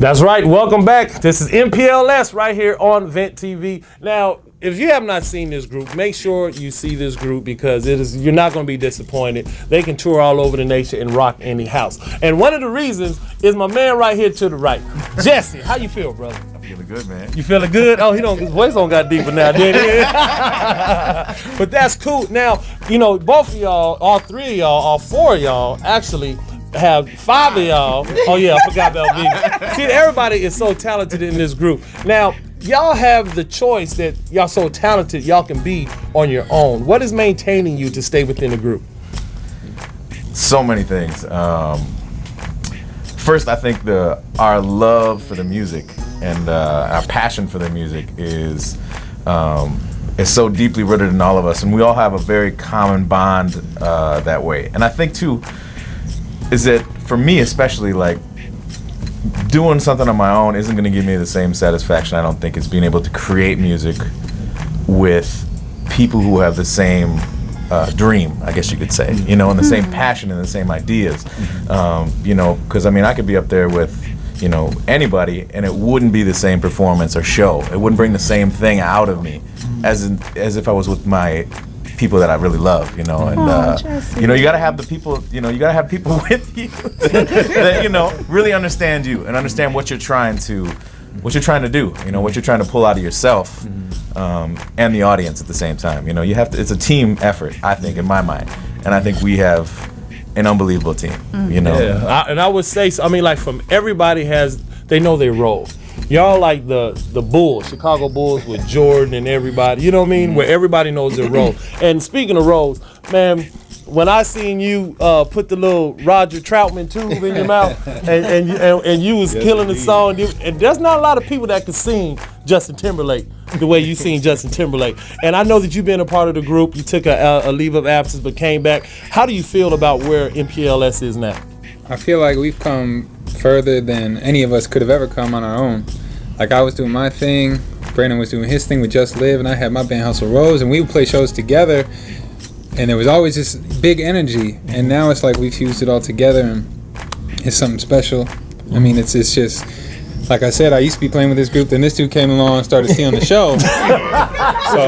That's right. Welcome back. This is MPLS right here on Vent TV. Now, if you have not seen this group, make sure you see this group because you're not going to be disappointed. They can tour all over the nation and rock any house. And one of the reasons is my man right here to the right, Jesse. How you feel, brother? I'm feeling good, man. You feeling good? Oh, his voice don't got deeper now, did he? But that's cool. Now, both of y'all, all three of y'all, all four of y'all, actually have 5 of y'all. Oh yeah, I forgot about me. See, everybody is so talented in this group. Now, y'all have the choice that y'all so talented, y'all can be on your own. What is maintaining you to stay within the group? So many things. First, I think our love for the music and our passion for the music is so deeply rooted in all of us, and we all have a very common bond that way. And I think too, is that for me especially, like, doing something on my own isn't going to give me the same satisfaction, I don't think, as being able to create music with people who have the same dream, I guess you could say, and the same passion and the same ideas. Because I could be up there with, anybody, and it wouldn't be the same performance or show. It wouldn't bring the same thing out of me as if I was with my people that I really love, and you gotta have the people, you gotta have people with you that really understand you and understand what you're trying to do, what you're trying to pull out of yourself, and the audience at the same time. You have to. It's a team effort, I think, in my mind, and I think we have an unbelievable team. Yeah, and I would say, from everybody they know their role. Y'all like the Bulls, Chicago Bulls with Jordan and everybody, where everybody knows their role. And speaking of roles, man, when I seen you put the little Roger Troutman tube in your mouth and you was killing the song, and there's not a lot of people that can sing Justin Timberlake the way you sing Justin Timberlake. And I know that you've been a part of the group. You took a leave of absence but came back. How do you feel about where MPLS is now? I feel like we've come further than any of us could have ever come on our own. Like, I was doing my thing, Brandon was doing his thing with Just Live, and I had my band Hustle Rose, and we would play shows together, and there was always this big energy. And now it's like we fused it all together, and it's something special. It's just, like I said, I used to be playing with this group, then this dude came along and started stealing the show. So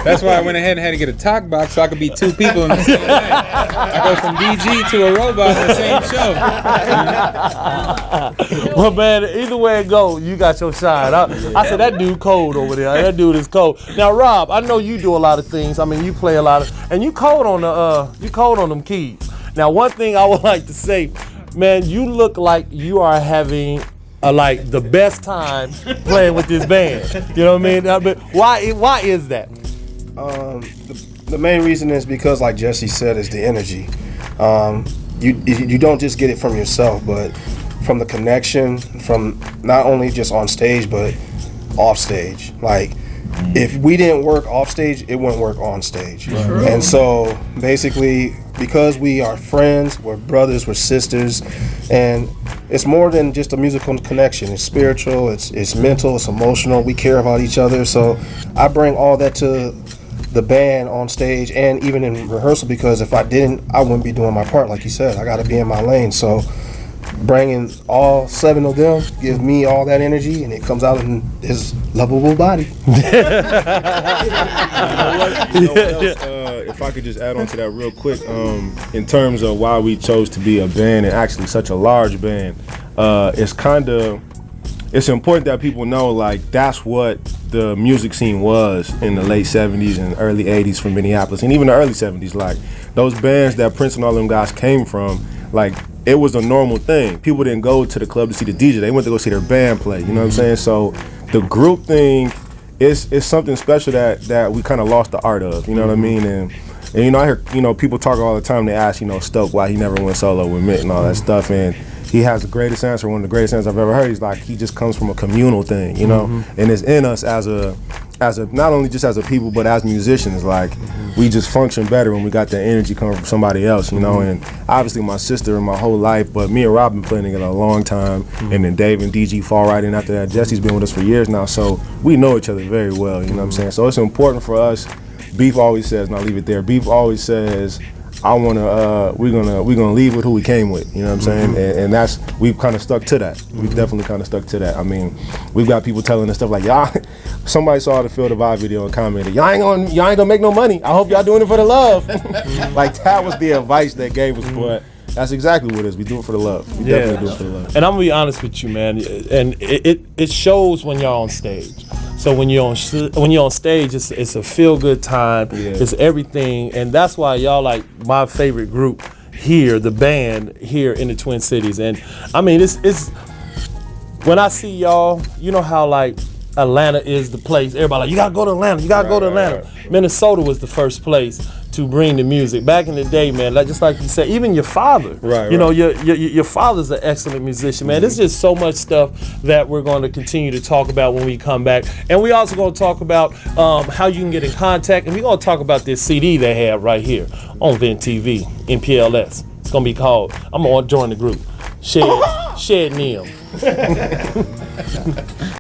that's why I went ahead and had to get a talk box so I could be 2 people in the same night. I go from DG to a robot in the same show. Well, man, either way it go, you got your shine. I said, that dude cold over there. That dude is cold. Now, Rob, I know you do a lot of things. You play a lot of, and you cold on them keys. Now, one thing I would like to say, man, you look like you are having the best time playing with this band. You know what I mean? But why is that? The main reason is because, like Jesse said, is the energy. You don't just get it from yourself, but from the connection, from not only just on stage, but off stage. Like, if we didn't work off stage, it wouldn't work on stage. Right. And so basically, because we are friends, we're brothers, we're sisters, and it's more than just a musical connection. It's spiritual, it's mental, it's emotional. We care about each other. So I bring all that to the band on stage and even in rehearsal, because if I didn't, I wouldn't be doing my part. Like you said, I got to be in my lane. So bringing all 7 of them gives me all that energy, and it comes out in his lovable body. If I could just add on to that real quick, in terms of why we chose to be a band, and actually such a large band, it's important that people know, like, that's what the music scene was in the late 70s and early 80s from Minneapolis, and even the early 70s. Like, those bands that Prince and all them guys came from, like, it was a normal thing. People didn't go to the club to see the DJ. They went to go see their band play. You know what I'm saying? So the group thing is something special that we kind of lost the art of. You know what I mean? And I hear people talk all the time. They ask Stoke why he never went solo with Mitt and all that stuff. And he has the greatest answer, one of the greatest answers I've ever heard. He's like, he just comes from a communal thing, and it's in us as a not only just as a people, but as musicians. Like, we just function better when we got that energy coming from somebody else, And obviously my sister and my whole life, but me and Rob been playing together a long time, and then Dave and DG fall right in after that. Jesse's been with us for years now, so we know each other very well, you know what I'm saying? So it's important for us. Beef always says, and I'll leave it there, Beef always says, we're gonna leave with who we came with. You know what I'm saying? And that's, we've kind of stuck to that. We've definitely kind of stuck to that. I mean, we've got people telling us stuff like, y'all. Somebody saw the Feel the Vibe video and commented, y'all ain't gonna make no money. I hope y'all doing it for the love. Like, that was the advice they gave us, but that's exactly what it is. We do it for the love. We definitely do it for the love. And I'm gonna be honest with you, man. And it shows when y'all on stage. So when you're on stage, it's a feel good time. Yeah. It's everything, and that's why y'all like my favorite group here, the band here in the Twin Cities. And I mean, it's when I see y'all, you know how like Atlanta is the place. Everybody like, you gotta go to Atlanta. You gotta go to Atlanta. Right. Minnesota was the first place to bring the music. Back in the day, man, like just like you said, even your father. Right. You know, your father's an excellent musician, man. There's just so much stuff that we're going to continue to talk about when we come back, and we also going to talk about how you can get in contact, and we're going to talk about this CD they have right here on Vent TV in PLS. It's going to be called. I'm going to join the group. Shed Neil.